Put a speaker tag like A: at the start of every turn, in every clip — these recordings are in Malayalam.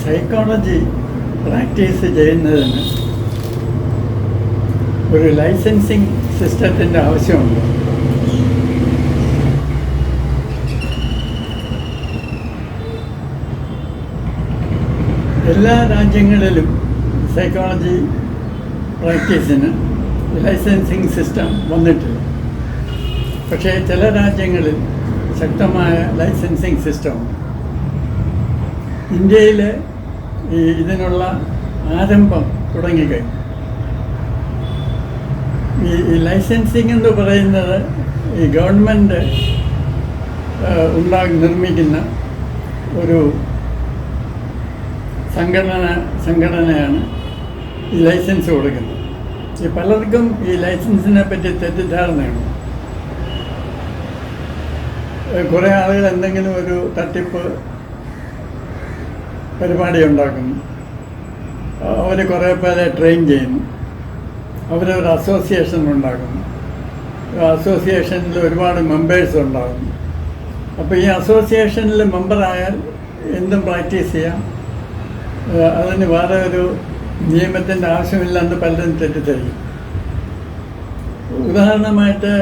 A: സൈക്കോളജി പ്രാക്ടീസ് ചെയ്യുന്നതിന് ഒരു ലൈസൻസിങ് സിസ്റ്റത്തിൻ്റെ ആവശ്യമുണ്ട്. എല്ലാ രാജ്യങ്ങളിലും സൈക്കോളജി പ്രാക്ടീസിന് ലൈസൻസിങ് സിസ്റ്റം വന്നിട്ടില്ല. പക്ഷേ ചില രാജ്യങ്ങളിൽ ശക്തമായ ലൈസൻസിങ് സിസ്റ്റമുണ്ട്. ഇന്ത്യയിൽ ഇതിനുള്ള ആരംഭം തുടങ്ങിക്കഴിഞ്ഞു. ഈ ലൈസൻസിങ് എന്ന് പറയുന്നത് ഈ ഗവൺമെൻറ് നിർമ്മിക്കുന്ന ഒരു സംഘടനയാണ് ഈ ലൈസൻസ് കൊടുക്കുന്നത്. ഈ പലർക്കും ഈ ലൈസൻസിനെ പറ്റി തെറ്റിദ്ധാരണയുണ്ട്. കുറേ ആളുകൾ എന്തെങ്കിലും ഒരു തട്ടിപ്പ് പരിപാടി ഉണ്ടാക്കുന്നു, അവർ കുറേ പേരെ ട്രെയിൻ ചെയ്യുന്നു, അവരൊരു അസോസിയേഷൻ ഉണ്ടാക്കുന്നു, അസോസിയേഷനിൽ ഒരുപാട് മെമ്പേഴ്സ് ഉണ്ടാകുന്നു. അപ്പോൾ ഈ അസോസിയേഷനിൽ മെമ്പറായാൽ എന്തും പ്രാക്ടീസ് ചെയ്യാം, അതിന് വേറെ ഒരു നിയമത്തിൻ്റെ ആവശ്യമില്ലെന്ന് പലരും തെറ്റിദ്ധരിക്കും. ഉദാഹരണമായിട്ട്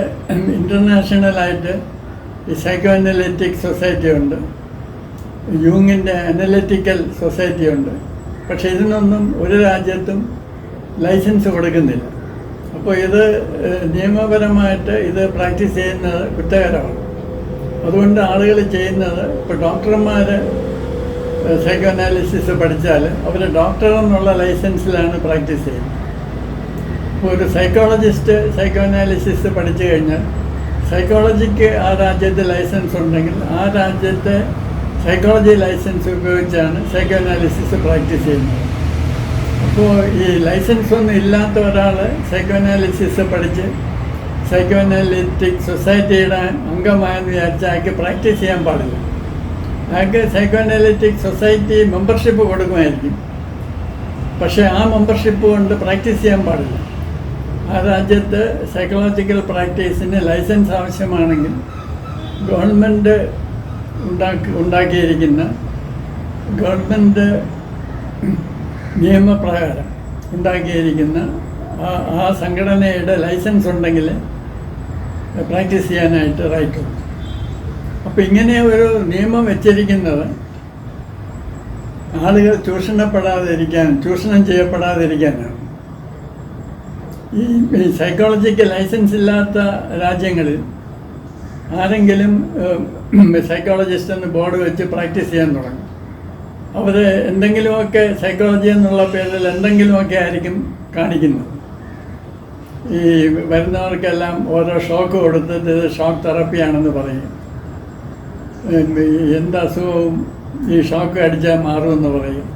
A: ഇൻ്റർനാഷണലായിട്ട് ഈ സൈക്കോ അനലിറ്റിക് സൊസൈറ്റി ഉണ്ട്, യൂങ്ങിൻ്റെ അനലിറ്റിക്കൽ സൊസൈറ്റി ഉണ്ട്. പക്ഷേ ഇതിനൊന്നും ഒരു രാജ്യത്തും ലൈസൻസ് കൊടുക്കുന്നില്ല. അപ്പോൾ ഇത് നിയമപരമായിട്ട് ഇത് പ്രാക്ടീസ് ചെയ്യുന്നത് കുറ്റകരമാണ്. അതുകൊണ്ട് ആളുകൾ ചെയ്യുന്നത്, ഇപ്പോൾ ഡോക്ടർമാർ സൈക്കോ അനാലിസിസ് പഠിച്ചാൽ അവർ ഡോക്ടർ എന്നുള്ള ലൈസൻസിലാണ് പ്രാക്ടീസ് ചെയ്യുന്നത്. ഇപ്പോൾ ഒരു സൈക്കോളജിസ്റ്റ് സൈക്കോ അനാലിസിസ് പഠിച്ചു കഴിഞ്ഞാൽ സൈക്കോളജിക്ക് ആ രാജ്യത്ത് ലൈസൻസ് ഉണ്ടെങ്കിൽ ആ രാജ്യത്തെ സൈക്കോളജി ലൈസൻസ് ഉപയോഗിച്ചാണ് സൈക്കോ അനാലിസിസ് പ്രാക്ടീസ് ചെയ്യുന്നത്. അപ്പോൾ ഈ ലൈസൻസ് ഒന്നും ഇല്ലാത്ത ഒരാൾ സൈക്കോ അനാലിസിസ് പഠിച്ച് സൈക്കോ അനാലിറ്റിക് സൊസൈറ്റിയുടെ അംഗമായെന്ന് വിചാരിച്ചാൽ അയാൾക്ക് പ്രാക്ടീസ് ചെയ്യാൻ പാടില്ല. അയാൾക്ക് സൈക്കോ അനാലിറ്റിക് സൊസൈറ്റി മെമ്പർഷിപ്പ് കൊടുക്കുമായിരിക്കും, പക്ഷേ ആ മെമ്പർഷിപ്പ് കൊണ്ട് പ്രാക്ടീസ് ചെയ്യാൻ പാടില്ല. ആ രാജ്യത്ത് സൈക്കോളജിക്കൽ പ്രാക്ടീസിന് ലൈസൻസ് ആവശ്യമാണെങ്കിൽ ഗവൺമെൻറ് ഉണ്ടാക്കിയിരിക്കുന്ന ഗവൺമെൻറ് നിയമപ്രകാരം ഉണ്ടാക്കിയിരിക്കുന്ന ആ സംഘടനയുടെ ലൈസൻസ് ഉണ്ടെങ്കിൽ പ്രാക്ടീസ് ചെയ്യാനായിട്ട് റൈറ്റുള്ളൂ. അപ്പോൾ ഇങ്ങനെ ഒരു നിയമം വെച്ചിരിക്കുന്നത് ആളുകൾ ചൂഷണം ചെയ്യപ്പെടാതിരിക്കാനാണ്. ഈ സൈക്കോളജിക്ക് ലൈസൻസ് ഇല്ലാത്ത രാജ്യങ്ങളിൽ ആരെങ്കിലും സൈക്കോളജിസ്റ്റ് എന്ന് ബോർഡ് വെച്ച് പ്രാക്ടീസ് ചെയ്യാൻ തുടങ്ങും. അവർ എന്തെങ്കിലുമൊക്കെ സൈക്കോളജി എന്നുള്ള പേരിൽ എന്തെങ്കിലുമൊക്കെ ആയിരിക്കും കാണിക്കുന്നത്. ഈ വരുന്നവർക്കെല്ലാം ഓരോ ഷോക്ക് കൊടുത്തിട്ട് ഇത് ഷോക്ക് തെറപ്പിയാണെന്ന് പറയും. എന്ത് അസുഖവും ഈ ഷോക്ക് അടിച്ചാൽ മാറുമെന്ന് പറയും.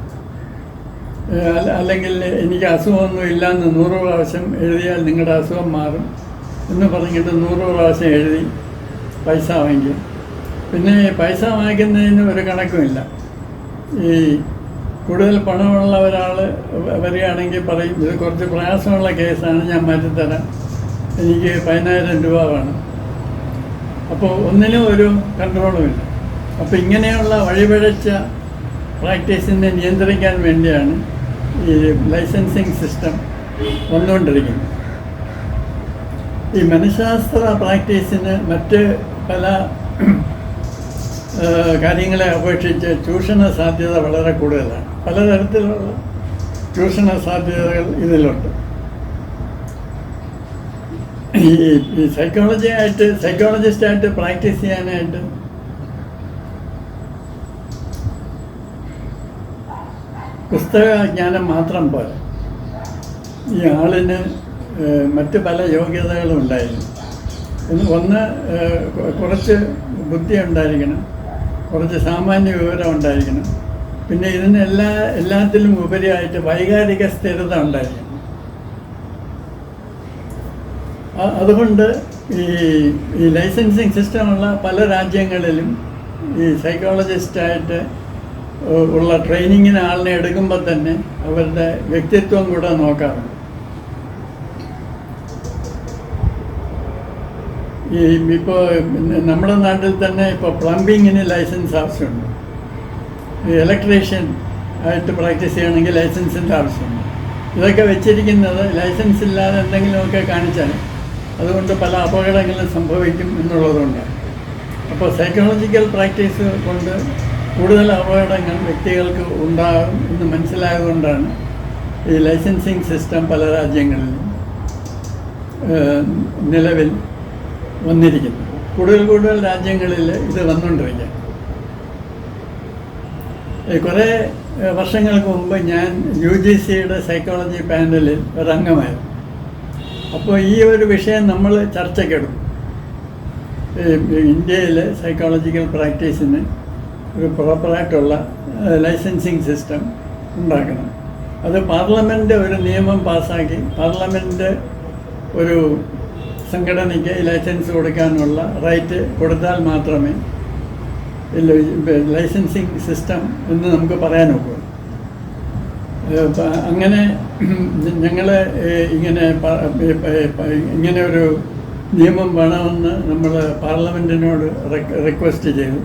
A: അല്ലെങ്കിൽ എനിക്ക് അസുഖമൊന്നും ഇല്ലയെന്ന് 100 പ്രാവശ്യം എഴുതിയാൽ നിങ്ങളുടെ അസുഖം മാറും എന്ന് പറഞ്ഞിട്ട് 100 പ്രാവശ്യം എഴുതി പൈസ വാങ്ങിക്കും. പിന്നെ പൈസ വാങ്ങിക്കുന്നതിന് ഒരു കണക്കുമില്ല. ഈ കൂടുതൽ പണമുള്ള ഒരാൾ വരികയാണെങ്കിൽ പറയും, ഇത് കുറച്ച് പ്രയാസമുള്ള കേസാണ്, ഞാൻ മാറ്റിത്തരാം, എനിക്ക് 10,000 രൂപ വേണം. അപ്പോൾ ഒന്നിനും ഒരു കൺട്രോളുമില്ല. അപ്പോൾ ഇങ്ങനെയുള്ള വഴിപിഴച്ച പ്രാക്ടീസിനെ നിയന്ത്രിക്കാൻ വേണ്ടിയാണ് ഈ ലൈസൻസിങ് സിസ്റ്റം വന്നുകൊണ്ടിരിക്കുന്നത്. ഈ മനഃശാസ്ത്ര പ്രാക്ടീസിന് മറ്റ് പല കാര്യങ്ങളെ അപേക്ഷിച്ച് ചൂഷണ സാധ്യത വളരെ കൂടുതലാണ്. പലതരത്തിലുള്ള ചൂഷണ സാധ്യതകൾ ഇതിലുണ്ട്. ഈ സൈക്കോളജിസ്റ്റായിട്ട് പ്രാക്ടീസ് ചെയ്യാനായിട്ട് പുസ്തക ജ്ഞാനം മാത്രം പോലെ ഈ ആളിന് മറ്റ് പല യോഗ്യതകളും ഉണ്ടായിരുന്നു. ഒന്ന് കുറച്ച് ബുദ്ധി ഉണ്ടായിരിക്കണം, കുറച്ച് സാമാന്യ വിവരം ഉണ്ടായിരിക്കണം, പിന്നെ എല്ലാത്തിലും ഉപരിയായിട്ട് വൈകാരിക സ്ഥിരത ഉണ്ടായിരിക്കണം. അതുകൊണ്ട് ഈ ലൈസൻസിങ് സിസ്റ്റമുള്ള പല രാജ്യങ്ങളിലും ഈ സൈക്കോളജിസ്റ്റായിട്ട് ഉള്ള ട്രെയിനിങ്ങിന് ആളിനെ എടുക്കുമ്പോൾ തന്നെ അവരുടെ വ്യക്തിത്വം കൂടെ നോക്കാറുണ്ട്. ഇപ്പോൾ നമ്മുടെ നാട്ടിൽ തന്നെ ഇപ്പോൾ പ്ലംബിങ്ങിന് ലൈസൻസ് ആവശ്യമുണ്ട്, ഇലക്ട്രീഷ്യൻ ആയിട്ട് പ്രാക്ടീസ് ചെയ്യണമെങ്കിൽ ലൈസൻസിൻ്റെ ആവശ്യമുണ്ട്. ഇതൊക്കെ വെച്ചിരിക്കുന്നത് ലൈസൻസ് ഇല്ലാതെ എന്തെങ്കിലുമൊക്കെ കാണിച്ചാൽ അതുകൊണ്ട് പല അപകടങ്ങളും സംഭവിക്കും എന്നുള്ളതുകൊണ്ടാണ്. അപ്പോൾ സൈക്കോളജിക്കൽ പ്രാക്ടീസ് കൊണ്ട് കൂടുതൽ അപകടങ്ങൾ വ്യക്തികൾക്ക് ഉണ്ടാകും എന്ന് മനസ്സിലായതുകൊണ്ടാണ് ഈ ലൈസൻസിങ് സിസ്റ്റം പല രാജ്യങ്ങളിലും നിലവിൽ വന്നിരിക്കുന്നത്. കൂടുതൽ രാജ്യങ്ങളിൽ ഇത് വന്നുകൊണ്ടിരിക്കുക. കുറേ വർഷങ്ങൾക്ക് മുമ്പ് ഞാൻ UGCയുടെ സൈക്കോളജി പാനലിൽ ഒരംഗമായിരുന്നു. അപ്പോൾ ഈ ഒരു വിഷയം നമ്മൾ ചർച്ചയ്ക്കെടുക്കും. ഇന്ത്യയിൽ സൈക്കോളജിക്കൽ പ്രാക്ടീസിന് ഒരു പ്രോപ്പറായിട്ടുള്ള ലൈസൻസിങ് സിസ്റ്റം ഉണ്ടാക്കണം. അത് പാർലമെൻറ്റ് ഒരു നിയമം പാസ്സാക്കി പാർലമെൻറ്റ് ഒരു സംഘടനയ്ക്ക് ലൈസൻസ് കൊടുക്കാനുള്ള റൈറ്റ് കൊടുത്താൽ മാത്രമേ ലൈസൻസിങ് സിസ്റ്റം എന്ന് നമുക്ക് പറയാൻ ഒക്കൂ. അങ്ങനെ ഞങ്ങൾ ഇങ്ങനെ ഒരു നിയമം വേണമെന്ന് നമ്മൾ പാർലമെൻറ്റിനോട് റിക്വസ്റ്റ് ചെയ്തു.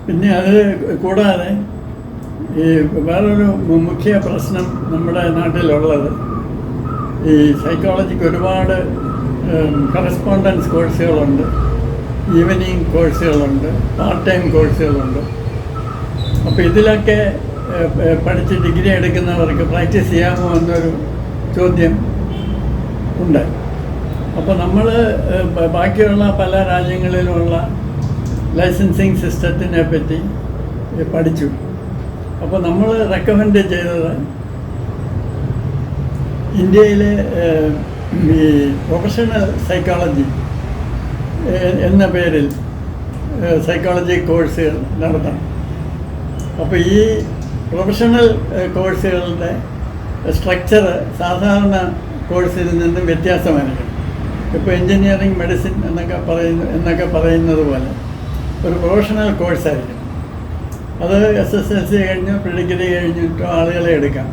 A: പിന്നെ അത് കൂടാതെ ഈ വേറൊരു മുഖ്യ പ്രശ്നം നമ്മുടെ നാട്ടിലുള്ളത്, ഈ സൈക്കോളജിക്ക് ഒരുപാട് കറസ്പോണ്ടൻസ് കോഴ്സുകളുണ്ട്, ഈവനിങ് കോഴ്സുകളുണ്ട്, പാർട്ട് ടൈം കോഴ്സുകളുണ്ട്. അപ്പോൾ ഇതിലൊക്കെ പഠിച്ച് ഡിഗ്രി എടുക്കുന്നവർക്ക് പ്രാക്ടീസ് ചെയ്യാമോ എന്നൊരു ചോദ്യം ഉണ്ട്. അപ്പോൾ നമ്മൾ ബാക്കിയുള്ള പല രാജ്യങ്ങളിലുമുള്ള ലൈസൻസിങ് സിസ്റ്റത്തിനെ പറ്റി പഠിച്ചു. അപ്പോൾ നമ്മൾ റെക്കമെൻഡ് ചെയ്തത് ഇന്ത്യയിലെ ഈ പ്രൊഫഷണൽ സൈക്കോളജി എന്ന പേരിൽ സൈക്കോളജി കോഴ്സുകൾ നടത്തണം. അപ്പോൾ ഈ പ്രൊഫഷണൽ കോഴ്സുകളുടെ സ്ട്രക്ചർ സാധാരണ കോഴ്സിൽ നിന്നും വ്യത്യാസമായിരിക്കും. ഇപ്പോൾ എൻജിനീയറിംഗ്, മെഡിസിൻ എന്നൊക്കെ പറയുന്നത് പോലെ ഒരു പ്രൊഫഷണൽ കോഴ്സായിരിക്കും. അത് SSLC കഴിഞ്ഞ് ഡിഗ്രി കഴിഞ്ഞിട്ടോ ആളുകളെ എടുക്കാം.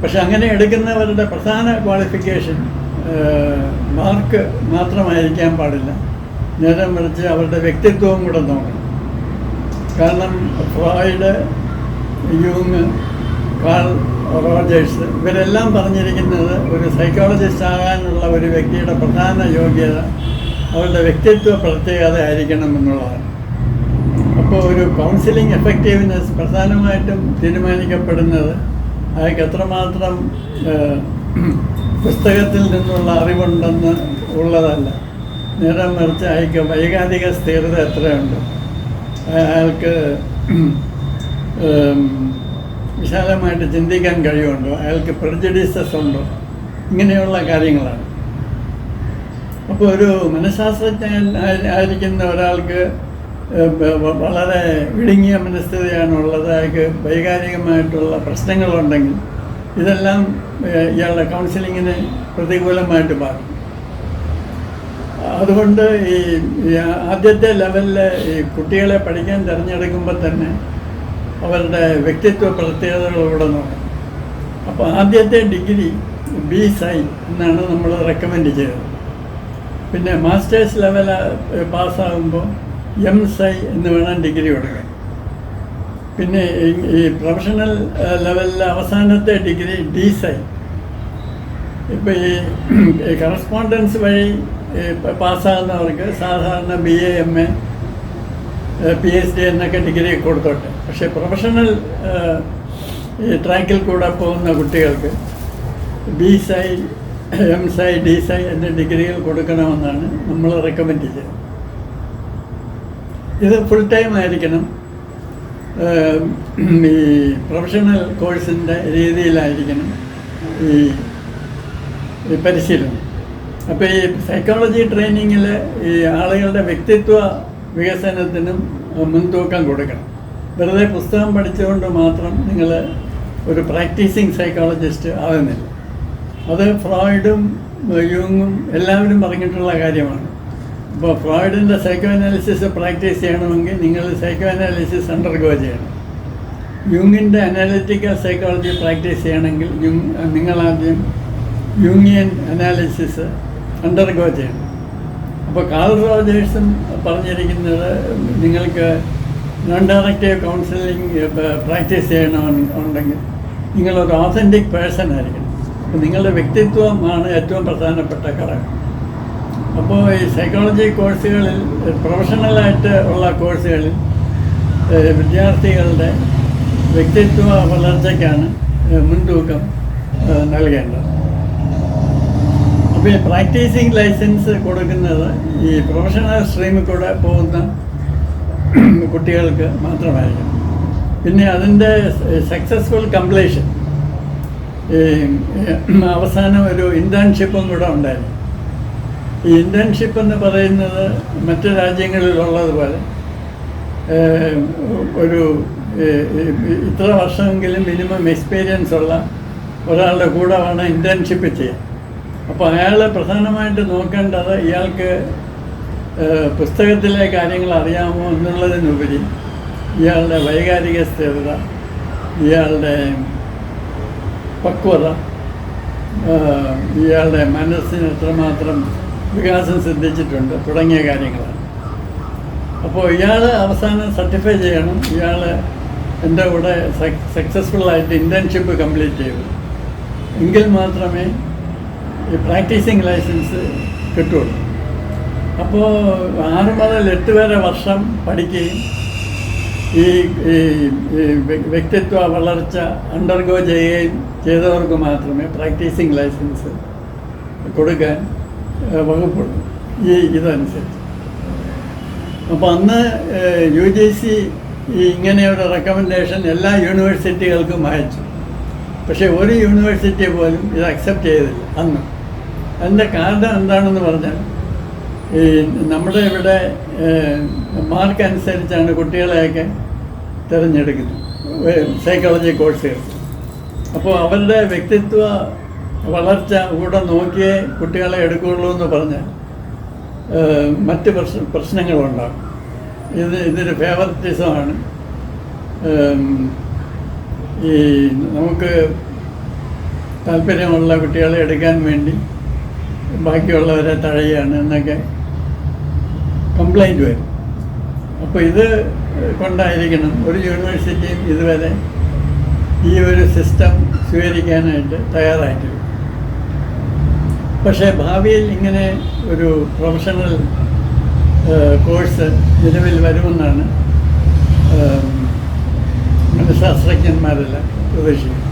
A: പക്ഷെ അങ്ങനെ എടുക്കുന്നവരുടെ പ്രധാന ക്വാളിഫിക്കേഷൻ മാർക്ക് മാത്രമായിരിക്കാൻ പാടില്ല. നേരെ മറിച്ച് അവരുടെ വ്യക്തിത്വവും കൂടെ നോക്കണം. കാരണം ഫ്രോയിഡ്, യൂങ്, കാൾ റോജേഴ്സ് ഇവരെല്ലാം പറഞ്ഞിരിക്കുന്നത് ഒരു സൈക്കോളജിസ്റ്റ് ആകാനുള്ള ഒരു വ്യക്തിയുടെ പ്രധാന യോഗ്യത അവരുടെ വ്യക്തിത്വ പ്രത്യേകത ആയിരിക്കണം എന്നുള്ളതാണ്. അപ്പോൾ ഒരു കൗൺസിലിംഗ് എഫക്റ്റീവ്നെസ് പ്രധാനമായിട്ടും തീരുമാനിക്കപ്പെടുന്നത് അയാൾക്ക് എത്രമാത്രം പുസ്തകത്തിൽ നിന്നുള്ള അറിവുണ്ടെന്ന് ഉള്ളതല്ല. നേരെ മറിച്ച് അയാൾക്ക് വൈകാരിക സ്ഥിരത എത്രയുണ്ട്, അയാൾക്ക് വിശാലമായിട്ട് ചിന്തിക്കാൻ കഴിവുണ്ടോ, അയാൾക്ക് പ്രെജുഡീസസ് ഉണ്ടോ, ഇങ്ങനെയുള്ള കാര്യങ്ങളാണ്. അപ്പോൾ ഒരു മനഃശാസ്ത്രജ്ഞൻ ആയിരിക്കുന്ന ഒരാൾക്ക് വളരെ ഇടുങ്ങിയ മനസ്ഥിതിയാണുള്ളത്, അയാൾക്ക് വൈകാരികമായിട്ടുള്ള പ്രശ്നങ്ങളുണ്ടെങ്കിൽ ഇതെല്ലാം ഇയാളുടെ കൗൺസിലിങ്ങിന് പ്രതികൂലമായിട്ട് ബാധിക്കും. അതുകൊണ്ട് ഈ ആദ്യത്തെ ലെവലിൽ ഈ കുട്ടികളെ പഠിക്കാൻ തിരഞ്ഞെടുക്കുമ്പോൾ തന്നെ അവരുടെ വ്യക്തിത്വ പ്രത്യേകതകളിലൂടെ നോക്കണം. അപ്പോൾ ആദ്യത്തെ ഡിഗ്രി BSci എന്നാണ് നമ്മൾ റെക്കമെൻഡ് ചെയ്തത്. പിന്നെ മാസ്റ്റേഴ്സ് ലെവൽ പാസ്സാകുമ്പോൾ MSci എന്ന് വേണം ഡിഗ്രി കൊടുക്കാൻ. പിന്നെ ഈ പ്രൊഫഷണൽ ലെവലിലെ അവസാനത്തെ ഡിഗ്രി DSci. ഇപ്പോൾ ഈ കറസ്പോണ്ടൻസ് വഴി പാസ്സാകുന്നവർക്ക് സാധാരണ BA, MA, PhD എന്നൊക്കെ ഡിഗ്രി കൊടുത്തോട്ടെ. പക്ഷേ പ്രൊഫഷണൽ ഈ ട്രാക്കിൽ കൂടെ പോകുന്ന കുട്ടികൾക്ക് BSci, MSci, DSci എന്ന ഡിഗ്രികൾ കൊടുക്കണമെന്നാണ് നമ്മൾ റെക്കമെൻഡ് ചെയ്തത്. ഇത് ഫുൾ ടൈം ആയിരിക്കണം. ഈ പ്രൊഫഷണൽ കോഴ്സിൻ്റെ രീതിയിലായിരിക്കണം ഈ പരിശീലനം. അപ്പോൾ ഈ സൈക്കോളജി ട്രെയിനിങ്ങിൽ ഈ ആളുകളുടെ വ്യക്തിത്വ വികസനത്തിനും മുൻതൂക്കം കൊടുക്കണം. വെറുതെ പുസ്തകം പഠിച്ചുകൊണ്ട് മാത്രം നിങ്ങൾ ഒരു പ്രാക്ടീസിങ് സൈക്കോളജിസ്റ്റ് ആകുന്നില്ല. അത് ഫ്രോയിഡും യൂങ്ങും എല്ലാവരും പറഞ്ഞിട്ടുള്ള കാര്യമാണ്. ഇപ്പോൾ ഫ്രോയിഡിൻ്റെ സൈക്കോ അനാലിസിസ് പ്രാക്ടീസ് ചെയ്യണമെങ്കിൽ നിങ്ങൾ സൈക്കോ അനാലിസിസ് അണ്ടർഗോ ചെയ്യണം. യൂങ്ങിൻ്റെ അനാലിറ്റിക്കൽ സൈക്കോളജി പ്രാക്ടീസ് ചെയ്യണമെങ്കിൽ നിങ്ങളാദ്യം യൂങ്ങിയൻ അനാലിസിസ് അണ്ടർഗോ ചെയ്യണം. അപ്പോൾ കാൾ റോജേഴ്സും പറഞ്ഞിരിക്കുന്നത് നിങ്ങൾക്ക് നോൺ ഡയറക്റ്റീവ് കൗൺസിലിംഗ് പ്രാക്ടീസ് ചെയ്യണമെന്നുണ്ടെങ്കിൽ നിങ്ങളൊരു ഓതൻറ്റിക് പേഴ്സൺ ആയിരിക്കണം. അപ്പോൾ നിങ്ങളുടെ വ്യക്തിത്വമാണ് ഏറ്റവും പ്രധാനപ്പെട്ട ഘടകം. അപ്പോൾ ഈ സൈക്കോളജി കോഴ്സുകളിൽ, പ്രൊഫഷണലായിട്ട് ഉള്ള കോഴ്സുകളിൽ വിദ്യാർത്ഥികളുടെ വ്യക്തിത്വ വളർച്ചയ്ക്കാണ് മുൻതൂക്കം നൽകേണ്ടത്. അപ്പോൾ ഈ പ്രാക്ടീസിങ് ലൈസൻസ് കൊടുക്കുന്നത് ഈ പ്രൊഫഷണൽ സ്ട്രീമിൽ കൂടെ പോകുന്ന കുട്ടികൾക്ക് മാത്രമായിരിക്കും. പിന്നെ അതിൻ്റെ സക്സസ്ഫുൾ കംപ്ലീഷൻ, അവസാനം ഒരു ഇൻറ്റേൺഷിപ്പും കൂടെ ഉണ്ടായിരുന്നു. ഈ ഇൻറ്റേൺഷിപ്പ് എന്ന് പറയുന്നത് മറ്റു രാജ്യങ്ങളിലുള്ളതുപോലെ ഒരു ഇത്ര വർഷമെങ്കിലും മിനിമം എക്സ്പീരിയൻസ് ഉള്ള ഒരാളുടെ കൂടെ വേണം ഇൻറ്റേൺഷിപ്പ് ചെയ്യാൻ. അപ്പോൾ അയാൾ പ്രധാനമായിട്ട് നോക്കേണ്ടത് ഇയാൾക്ക് പുസ്തകത്തിലെ കാര്യങ്ങൾ അറിയാമോ എന്നുള്ളതിനുപരി ഇയാളുടെ വൈകാരിക സ്ഥിരത, ഇയാളുടെ പക്വത, ഇയാളുടെ മനസ്സിന് എത്രമാത്രം വികാസം സിദ്ധിച്ചിട്ടുണ്ട് തുടങ്ങിയ കാര്യങ്ങളാണ്. അപ്പോൾ ഇയാൾ അവസാനം സർട്ടിഫൈ ചെയ്യണം ഇയാൾ എൻ്റെ കൂടെ സക്സസ്ഫുള്ളായിട്ട് ഇൻറ്റേൺഷിപ്പ് കംപ്ലീറ്റ് ചെയ്തു, എങ്കിൽ മാത്രമേ ഈ പ്രാക്ടീസിങ് ലൈസൻസ് കിട്ടുള്ളൂ. അപ്പോൾ 6 മുതൽ 8 വരെ വർഷം പഠിക്കുകയും ഈ വ്യക്തിത്വ വളർച്ച അണ്ടർഗോ ചെയ്യുകയും ചെയ്തവർക്ക് മാത്രമേ പ്രാക്ടീസിങ് ലൈസൻസ് കൊടുക്കാൻ വകുപ്പുള്ളൂ ഇതനുസരിച്ച്. അപ്പോൾ അന്ന് UGC ഇങ്ങനെ ഒരു റെക്കമെൻഡേഷൻ എല്ലാ യൂണിവേഴ്സിറ്റികൾക്കും അയച്ചു. പക്ഷേ ഒരു യൂണിവേഴ്സിറ്റി പോലും ഇത് അക്സെപ്റ്റ് ചെയ്തില്ല അന്ന്. അതിൻ്റെ കാരണം എന്താണെന്ന് പറഞ്ഞാൽ ഈ നമ്മുടെ ഇവിടെ മാർക്ക് അനുസരിച്ചാണ് കുട്ടികളെയൊക്കെ തിരഞ്ഞെടുക്കുന്നത് സൈക്കോളജി കോഴ്സുകൾ. അപ്പോൾ അവരുടെ വ്യക്തിത്വ വളർച്ച കൂടെ നോക്കിയേ കുട്ടികളെ എടുക്കുകയുള്ളൂ എന്ന് പറഞ്ഞാൽ മറ്റ് പ്രശ്നങ്ങളുണ്ടാകും. ഇതൊരു ഫേവറിറ്റിസമാണ്. ഈ നമുക്ക് താല്പര്യമുള്ള കുട്ടികളെ എടുക്കാൻ വേണ്ടി ബാക്കിയുള്ളവരെ തഴയുകയാണ് എന്നൊക്കെ കംപ്ലൈൻറ്റ് വരും. അപ്പോൾ ഇത് കൊണ്ടായിരിക്കണം ഒരു യൂണിവേഴ്സിറ്റിയും ഇതുവരെ ഈ ഒരു സിസ്റ്റം സ്വീകരിക്കാനായിട്ട് തയ്യാറായിട്ടില്ല. പക്ഷേ ഭാവിയിൽ ഇങ്ങനെ ഒരു പ്രൊഫഷണൽ കോഴ്സ് നിലവിൽ വരുമെന്നാണ് മനഃശാസ്ത്രജ്ഞന്മാരെല്ലാം പ്രതീക്ഷിക്കുന്നത്.